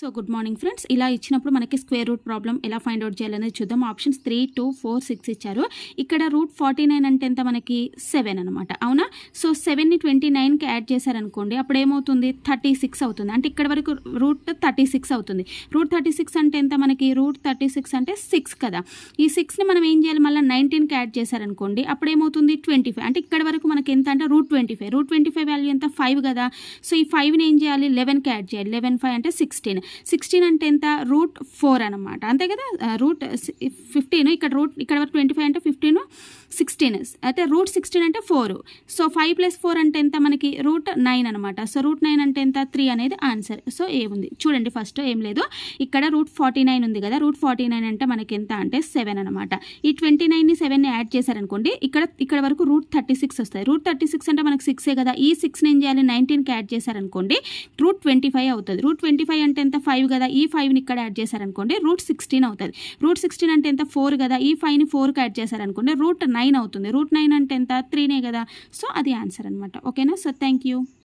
So good morning friends. ఇలా ఇచ్చినప్పుడు మనకి స్క్వేర్ రూట్ ప్రాబ్లం ఎలా ఫైండ్ అవుట్ చేయాలనేది చూద్దాం. ఆప్షన్స్ 3, 2, 4, 6 ఇచ్చారు. ఇక్కడ √49 అంటే ఎంత మనకి 7 అనమాట. అవునా? సో 7ని 29కి యాడ్ చేశారనుకోండి, అప్పుడు ఏమవుతుంది 36 అవుతుంది. అంటే ఇక్కడ వరకు √36 అవుతుంది. √36 అంటే ఎంత మనకి? √36 అంటే 6 కదా. ఈ 6ని మనం ఏం చేయాలి? మళ్ళీ 19కి యాడ్ చేశారనుకోండి, అప్పుడు ఏమవుతుంది 25. అంటే ఇక్కడ వరకు మనకి ఎంత అంటే √25. √25 వాల్యూ ఎంత? 5 కదా. సో ఈ 5ని ఏం చేయాలి? 11కి యాడ్ చేయాలి. 11 5 అంటే 16. 16 అంటే ఎంత? √4 అనమాట. అంతే కదా. √15 ఇక్కడ వరకు 25 అంటే 15 16 అయితే √16 అంటే 4. సో 5 + 4 అంటే ఎంత మనకి? √9 అనమాట. సో √9 అంటే ఎంత? 3 అనేది ఆన్సర్. సో ఏముంది చూడండి. ఫస్ట్ ఏం లేదు, ఇక్కడ √49 ఉంది కదా. √49 అంటే మనకి ఎంత అంటే 7 అనమాట. ఈ 29ని 7ని యాడ్ చేశారనుకోండి, ఇక్కడ వరకు √36 వస్తుంది. √36 అంటే మనకి 6 కదా. ఈ 6ని ఏం చేయాలి? 19కి యాడ్ చేశారనుకోండి, √25 అవుతుంది. √25 అంటే ఎంత? 5 కదా. ఈ 5ని ఇక్కడ యాడ్ చేశారనుకోండి, √16 అవుతుంది. √16 అంటే ఎంత? 4 కదా. ఈ 5ని 4కి యాడ్ చేశారనుకోండి, √9 అవుతుంది. √9 అంటే ఎంత? 3నే కదా. సో అది ఆన్సర్ అనమాట. ఓకేనా? So thank you.